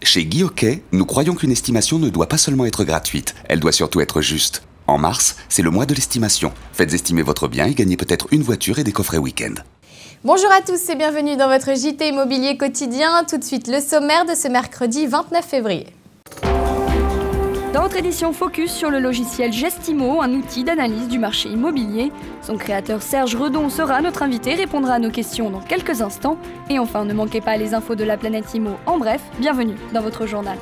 Chez Guy Hockey, nous croyons qu'une estimation ne doit pas seulement être gratuite, elle doit surtout être juste. En mars, c'est le mois de l'estimation. Faites estimer votre bien et gagnez peut-être une voiture et des coffrets week-end. Bonjour à tous et bienvenue dans votre JT Immobilier quotidien. Tout de suite le sommaire de ce mercredi 29 février. Dans votre édition focus sur le logiciel Gestimo, un outil d'analyse du marché immobilier. Son créateur Serge Redon sera notre invité, répondra à nos questions dans quelques instants. Et enfin, ne manquez pas les infos de la planète Immo. En bref, bienvenue dans votre journal.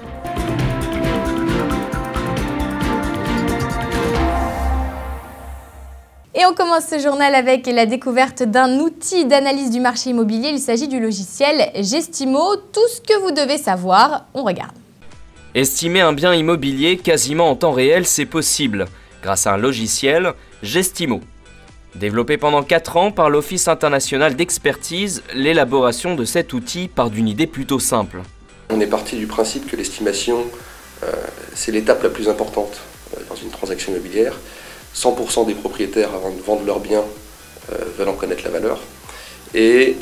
Et on commence ce journal avec la découverte d'un outil d'analyse du marché immobilier. Il s'agit du logiciel Gestimo. Tout ce que vous devez savoir, on regarde. Estimer un bien immobilier quasiment en temps réel, c'est possible, grâce à un logiciel, Gestimo. Développé pendant 4 ans par l'Office international d'expertise, l'élaboration de cet outil part d'une idée plutôt simple. On est parti du principe que l'estimation, c'est l'étape la plus importante dans une transaction immobilière. 100% des propriétaires, avant de vendre leurs biens, veulent en connaître la valeur. Et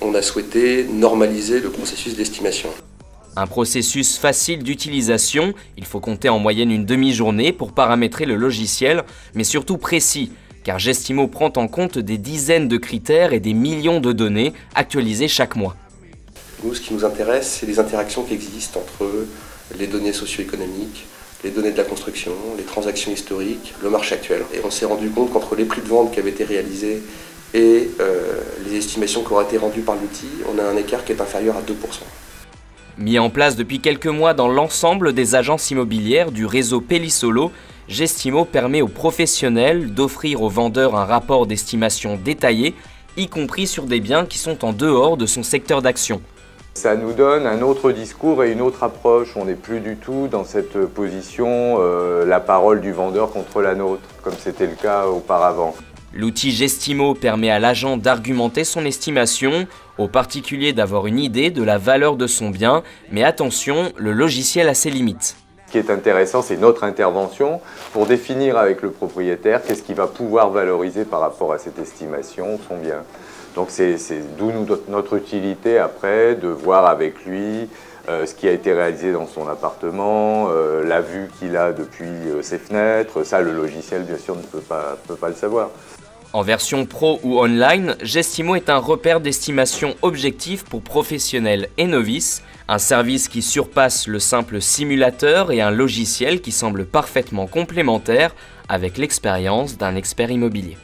on a souhaité normaliser le processus d'estimation. Un processus facile d'utilisation, il faut compter en moyenne une demi-journée pour paramétrer le logiciel, mais surtout précis, car Gestimo prend en compte des dizaines de critères et des millions de données actualisées chaque mois. Nous, ce qui nous intéresse, c'est les interactions qui existent entre les données socio-économiques, les données de la construction, les transactions historiques, le marché actuel. Et on s'est rendu compte qu'entre les prix de vente qui avaient été réalisés et les estimations qui auraient été rendues par l'outil, on a un écart qui est inférieur à 2%. Mis en place depuis quelques mois dans l'ensemble des agences immobilières du réseau Pellissolo, Gestimo permet aux professionnels d'offrir aux vendeurs un rapport d'estimation détaillé, y compris sur des biens qui sont en dehors de son secteur d'action. Ça nous donne un autre discours et une autre approche. On n'est plus du tout dans cette position, la parole du vendeur contre la nôtre, comme c'était le cas auparavant. L'outil Gestimo permet à l'agent d'argumenter son estimation, au particulier d'avoir une idée de la valeur de son bien, mais attention, le logiciel a ses limites. Ce qui est intéressant, c'est notre intervention pour définir avec le propriétaire qu'est-ce qu'il va pouvoir valoriser par rapport à cette estimation, son bien. Donc c'est d'où notre utilité après de voir avec lui ce qui a été réalisé dans son appartement, la vue qu'il a depuis ses fenêtres. Ça, le logiciel, bien sûr, ne peut pas le savoir. En version pro ou online, Gestimo est un repère d'estimation objectif pour professionnels et novices, un service qui surpasse le simple simulateur et un logiciel qui semble parfaitement complémentaire avec l'expérience d'un expert immobilier.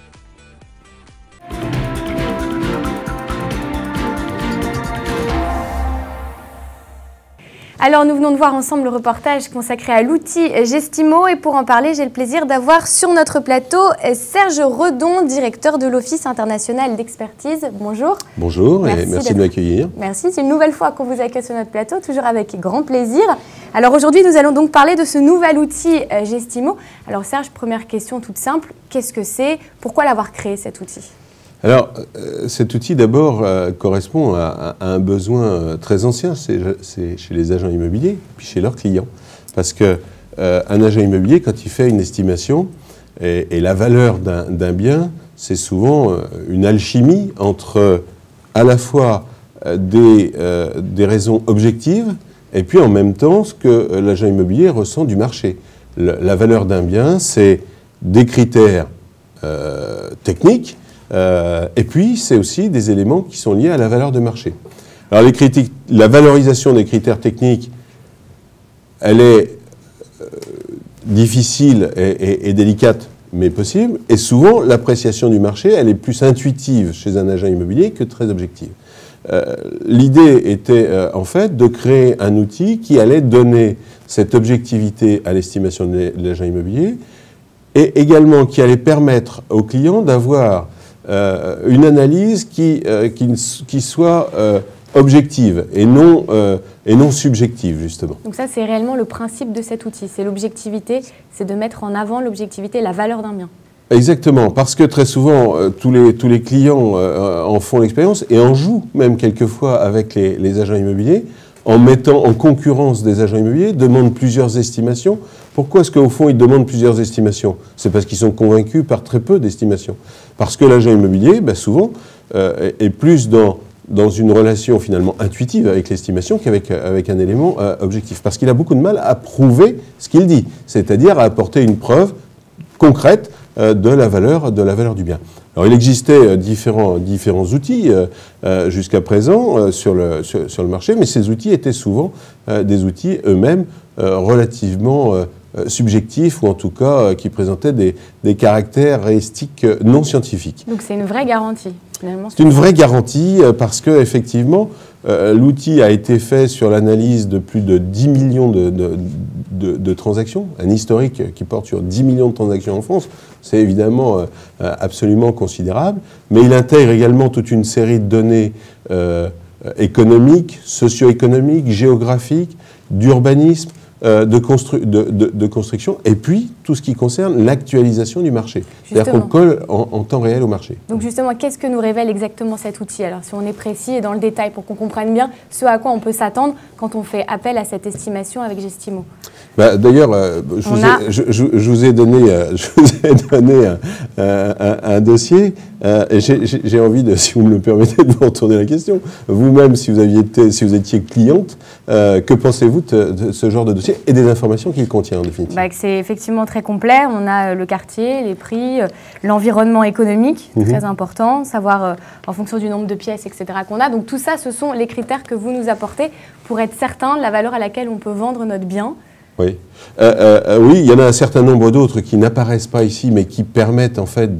Alors nous venons de voir ensemble le reportage consacré à l'outil Gestimo et pour en parler, j'ai le plaisir d'avoir sur notre plateau Serge Redon, directeur de l'Office international d'expertise. Bonjour. Bonjour et merci de m'accueillir. Merci, c'est une nouvelle fois qu'on vous accueille sur notre plateau, toujours avec grand plaisir. Alors aujourd'hui, nous allons donc parler de ce nouvel outil Gestimo. Alors Serge, première question toute simple, qu'est-ce que c'est? Pourquoi l'avoir créé cet outil? Alors, cet outil d'abord correspond à un besoin très ancien, c'est chez les agents immobiliers, puis chez leurs clients. Parce qu'un agent immobilier, quand il fait une estimation et la valeur d'un bien, c'est souvent une alchimie entre à la fois des raisons objectives et puis en même temps ce que l'agent immobilier ressent du marché. La valeur d'un bien, c'est des critères techniques, et puis, c'est aussi des éléments qui sont liés à la valeur de marché. Alors, la valorisation des critères techniques, elle est difficile et délicate, mais possible. Et souvent, l'appréciation du marché, elle est plus intuitive chez un agent immobilier que très objective. L'idée était, en fait, de créer un outil qui allait donner cette objectivité à l'estimation de l'agent immobilier et également qui allait permettre aux clients d'avoir une analyse qui soit objective et non subjective, justement. Donc ça, c'est réellement le principe de cet outil, c'est l'objectivité, c'est de mettre en avant l'objectivité, la valeur d'un bien. Exactement, parce que très souvent, tous les clients en font l'expérience et en jouent même quelquefois avec les agents immobiliers, en mettant en concurrence des agents immobiliers, demandent plusieurs estimations. Pourquoi est-ce qu'au fond, ils demandent plusieurs estimations? C'est parce qu'ils sont convaincus par très peu d'estimations. Parce que l'agent immobilier, souvent, est plus dans dans une relation finalement intuitive avec l'estimation qu'avec un élément objectif. Parce qu'il a beaucoup de mal à prouver ce qu'il dit, c'est-à-dire à apporter une preuve concrète de la valeur du bien. Alors il existait différents outils jusqu'à présent sur le marché, mais ces outils étaient souvent des outils eux-mêmes relativement subjectifs, ou en tout cas qui présentaient des caractéristiques non scientifiques. Donc c'est une vraie garantie, finalement. C'est une vraie garantie parce que effectivement, l'outil a été fait sur l'analyse de plus de 10 millions de transactions, un historique qui porte sur 10 millions de transactions en France. C'est évidemment absolument considérable, mais il intègre également toute une série de données économiques, socio-économiques, géographiques, d'urbanisme, de construction, et puis tout ce qui concerne l'actualisation du marché. C'est-à-dire qu'on colle en temps réel au marché. Donc justement, qu'est-ce que nous révèle exactement cet outil? Alors si on est précis et dans le détail pour qu'on comprenne bien ce à quoi on peut s'attendre quand on fait appel à cette estimation avec Gestimo. D'ailleurs, je vous ai donné un dossier et j'ai envie de, si vous me le permettez, de vous retourner la question. Vous-même, si vous étiez cliente, que pensez-vous de ce genre de dossier et des informations qu'il contient en définitive? C'est effectivement très complet. On a le quartier, les prix, l'environnement économique, très important, savoir en fonction du nombre de pièces, etc. qu'on a. Donc tout ça, ce sont les critères que vous nous apportez pour être certain de la valeur à laquelle on peut vendre notre bien. Oui. Oui, il y en a un certain nombre d'autres qui n'apparaissent pas ici, mais qui permettent en fait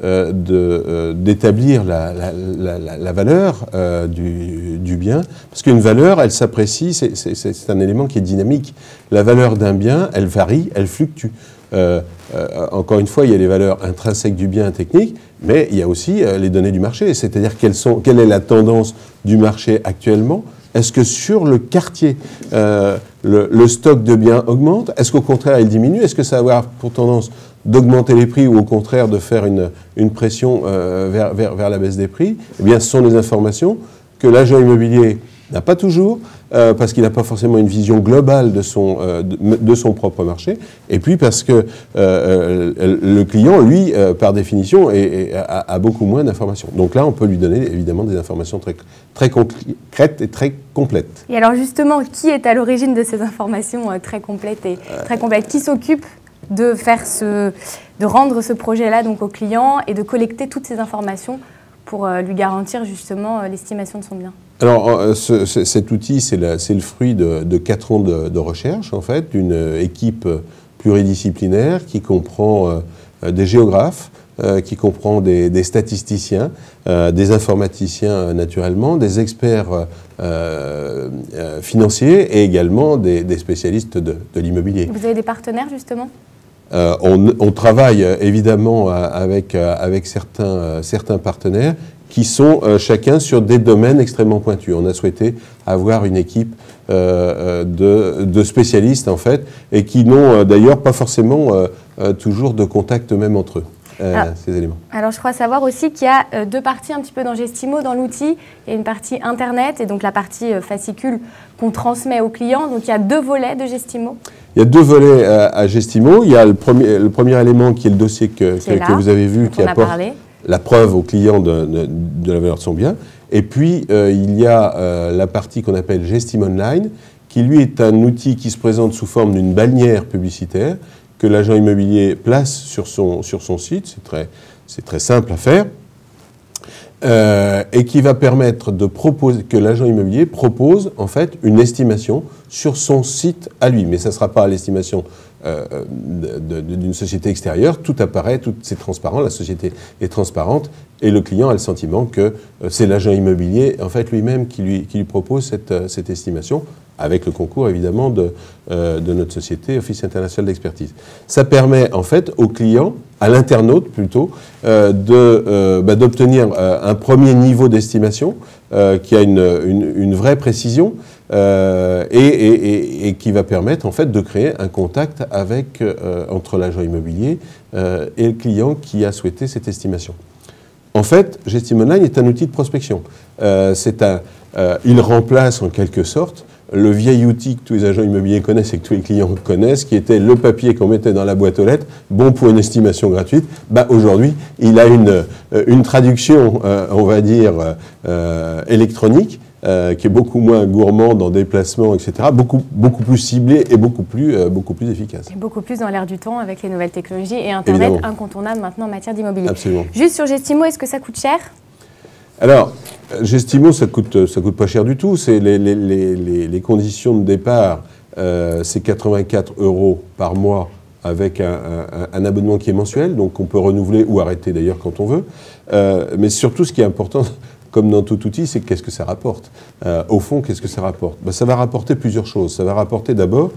d'établir la valeur du bien. Parce qu'une valeur, elle s'apprécie, c'est un élément qui est dynamique. La valeur d'un bien, elle varie, elle fluctue. Encore une fois, il y a les valeurs intrinsèques du bien technique, mais il y a aussi les données du marché, c'est-à-dire quelle est la tendance du marché actuellement. Est-ce que sur le quartier, le stock de biens augmente? Est-ce qu'au contraire, il diminue? Est-ce que ça va avoir pour tendance d'augmenter les prix ou au contraire de faire une pression vers la baisse des prix? Eh bien, ce sont des informations que l'agent immobilier n'a pas toujours, parce qu'il n'a pas forcément une vision globale de son propre marché, et puis parce que le client, lui, par définition, a beaucoup moins d'informations. Donc là, on peut lui donner évidemment des informations très concrètes et très complètes. Et alors justement, qui est à l'origine de ces informations très complètes et très complètes? Qui s'occupe de rendre ce projet-là donc au client et de collecter toutes ces informations pour lui garantir justement l'estimation de son bien? Alors, cet outil, c'est le fruit de 4 ans de recherche, en fait, d'une équipe pluridisciplinaire qui comprend des géographes, qui comprend des statisticiens, des informaticiens naturellement, des experts financiers et également des spécialistes de l'immobilier. Vous avez des partenaires justement ? On travaille évidemment avec certains partenaires qui sont chacun sur des domaines extrêmement pointus. On a souhaité avoir une équipe de spécialistes en fait, et qui n'ont d'ailleurs pas forcément toujours de contact même entre eux. Ces éléments. Alors je crois savoir aussi qu'il y a 2 parties un petit peu dans Gestimo, dans l'outil. Il y a une partie Internet et donc la partie fascicule qu'on transmet aux clients. Donc il y a 2 volets de Gestimo. Il y a 2 volets à Gestimo. Il y a le premier élément qui est le dossier que vous avez vu, qui apporte la preuve au client de la valeur de son bien. Et puis il y a la partie qu'on appelle Gestimo Online, qui lui est un outil qui se présente sous forme d'une bannière publicitaire que l'agent immobilier place sur son site, c'est très simple à faire, et qui va permettre que l'agent immobilier propose en fait une estimation sur son site à lui. Mais ça ne sera pas l'estimation d'une société extérieure, tout apparaît, c'est transparent, la société est transparente, et le client a le sentiment que c'est l'agent immobilier en fait lui-même qui lui propose cette estimation, avec le concours évidemment de notre société Office International d'Expertise. Ça permet en fait au client, à l'internaute plutôt, d'obtenir un premier niveau d'estimation qui a une vraie précision et qui va permettre en fait de créer un contact entre l'agent immobilier et le client qui a souhaité cette estimation. En fait, Gestimo Online est un outil de prospection. Il remplace en quelque sorte le vieil outil que tous les agents immobiliers connaissent et que tous les clients connaissent, qui était le papier qu'on mettait dans la boîte aux lettres, bon pour une estimation gratuite. Aujourd'hui, il a une traduction, on va dire, électronique, qui est beaucoup moins gourmand dans déplacements, etc., beaucoup plus ciblé et beaucoup plus efficace. Et beaucoup plus dans l'air du temps avec les nouvelles technologies et Internet. Évidemment. Incontournable maintenant en matière d'immobilier. Absolument. Juste sur Gestimo, est-ce que ça coûte cher? Alors, Gestimo, ça coûte pas cher du tout. C'est les conditions de départ, c'est 84 € par mois avec un abonnement qui est mensuel, donc on peut renouveler ou arrêter d'ailleurs quand on veut. Mais surtout, ce qui est important, comme dans tout outil, c'est qu'est-ce que ça rapporte. Au fond, qu'est-ce que ça rapporte? Ça va rapporter plusieurs choses. Ça va rapporter d'abord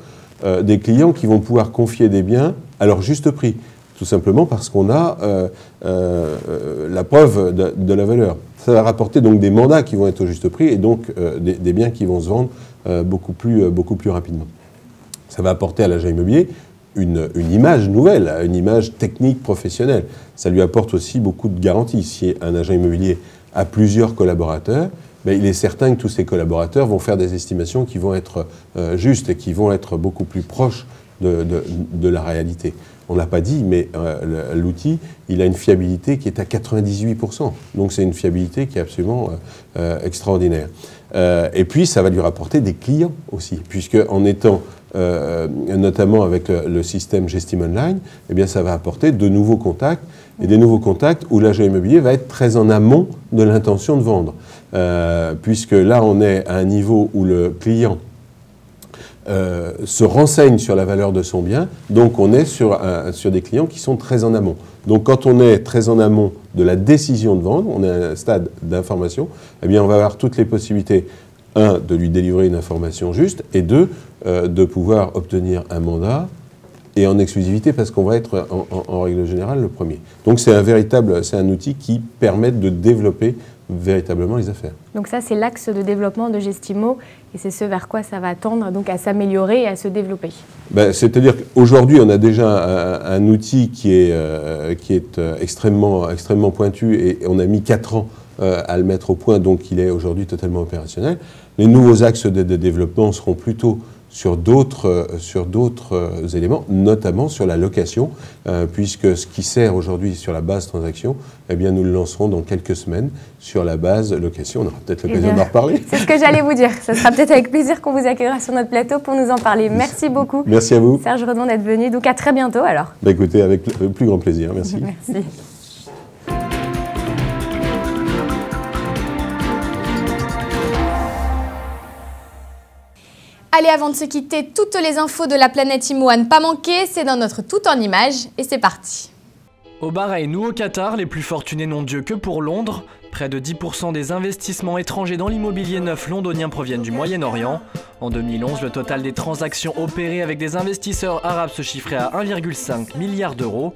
des clients qui vont pouvoir confier des biens à leur juste prix, tout simplement parce qu'on a la preuve de la valeur. Ça va rapporter donc des mandats qui vont être au juste prix et donc des biens qui vont se vendre beaucoup plus rapidement. Ça va apporter à l'agent immobilier une image nouvelle, une image technique, professionnelle. Ça lui apporte aussi beaucoup de garanties. Si un agent immobilier a plusieurs collaborateurs, il est certain que tous ces collaborateurs vont faire des estimations qui vont être justes et qui vont être beaucoup plus proches de la réalité. On ne l'a pas dit, mais l'outil, il a une fiabilité qui est à 98%. Donc c'est une fiabilité qui est absolument extraordinaire. Et puis ça va lui rapporter des clients aussi, puisque en étant notamment avec le système Gestimo Online, eh bien ça va apporter de nouveaux contacts, et des nouveaux contacts où l'agent immobilier va être très en amont de l'intention de vendre. Puisque là, on est à un niveau où le client se renseigne sur la valeur de son bien, donc on est sur des clients qui sont très en amont. Donc quand on est très en amont de la décision de vendre, on est à un stade d'information, eh bien on va avoir toutes les possibilités, un, de lui délivrer une information juste, et deux, de pouvoir obtenir un mandat, et en exclusivité parce qu'on va être en règle générale le premier. Donc c'est un outil qui permet de développer véritablement les affaires. Donc ça, c'est l'axe de développement de Gestimo et c'est ce vers quoi ça va tendre, donc à s'améliorer et à se développer. C'est-à-dire qu'aujourd'hui, on a déjà un outil qui est extrêmement pointu et on a mis 4 ans à le mettre au point, donc il est aujourd'hui totalement opérationnel. Les nouveaux axes de développement seront plutôt sur d'autres éléments, notamment sur la location, puisque ce qui sert aujourd'hui sur la base transaction, eh bien nous le lancerons dans quelques semaines sur la base location. On aura peut-être l'occasion d'en reparler. C'est ce que j'allais vous dire. Ce sera peut-être avec plaisir qu'on vous accueillera sur notre plateau pour nous en parler. Merci beaucoup. Merci à vous. Serge Redon d'être venu. Donc à très bientôt alors. Écoutez, avec le plus grand plaisir. Merci. Merci. Allez, avant de se quitter, toutes les infos de la planète Imo à ne pas manquer, c'est dans notre Tout en Images et c'est parti. Au Bahreïn ou au Qatar, les plus fortunés n'ont Dieu que pour Londres. Près de 10% des investissements étrangers dans l'immobilier neuf londonien proviennent du Moyen-Orient. En 2011, le total des transactions opérées avec des investisseurs arabes se chiffrait à 1,5 milliard d'euros.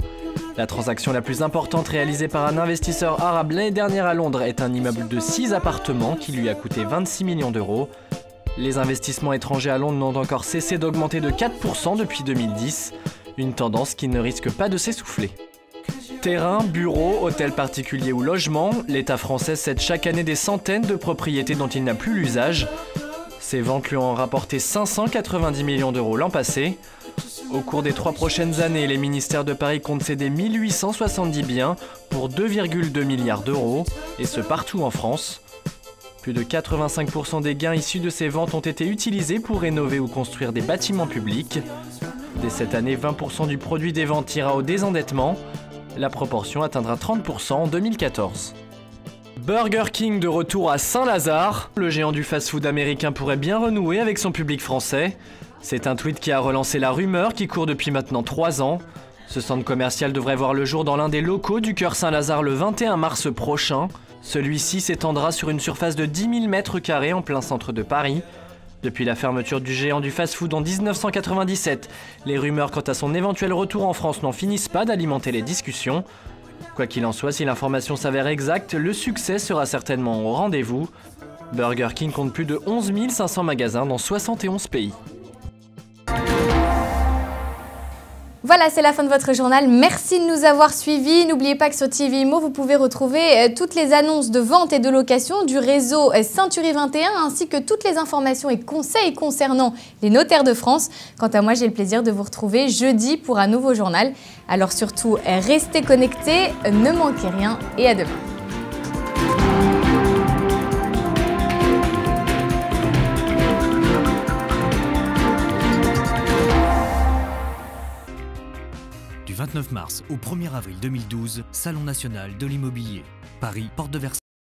La transaction la plus importante réalisée par un investisseur arabe l'année dernière à Londres est un immeuble de 6 appartements qui lui a coûté 26 millions d'euros. Les investissements étrangers à Londres n'ont encore cessé d'augmenter de 4% depuis 2010, une tendance qui ne risque pas de s'essouffler. Terrains, bureaux, hôtels particuliers ou logements, l'État français cède chaque année des centaines de propriétés dont il n'a plus l'usage. Ces ventes lui ont rapporté 590 millions d'euros l'an passé. Au cours des 3 prochaines années, les ministères de Paris comptent céder 1870 biens pour 2,2 milliards d'euros, et ce partout en France. Plus de 85% des gains issus de ces ventes ont été utilisés pour rénover ou construire des bâtiments publics. Dès cette année, 20% du produit des ventes ira au désendettement. La proportion atteindra 30% en 2014. Burger King de retour à Saint-Lazare. Le géant du fast-food américain pourrait bien renouer avec son public français. C'est un tweet qui a relancé la rumeur qui court depuis maintenant 3 ans. Ce centre commercial devrait voir le jour dans l'un des locaux du Cœur Saint-Lazare le 21 mars prochain. Celui-ci s'étendra sur une surface de 10 000 m² en plein centre de Paris. Depuis la fermeture du géant du fast-food en 1997, les rumeurs quant à son éventuel retour en France n'en finissent pas d'alimenter les discussions. Quoi qu'il en soit, si l'information s'avère exacte, le succès sera certainement au rendez-vous. Burger King compte plus de 11 500 magasins dans 71 pays. Voilà, c'est la fin de votre journal. Merci de nous avoir suivis. N'oubliez pas que sur TV Immo, vous pouvez retrouver toutes les annonces de vente et de location du réseau Century 21 ainsi que toutes les informations et conseils concernant les notaires de France. Quant à moi, j'ai le plaisir de vous retrouver jeudi pour un nouveau journal. Alors surtout, restez connectés, ne manquez rien et à demain. Du 29 mars au 1er avril 2012, Salon national de l'immobilier. Paris, porte de Versailles.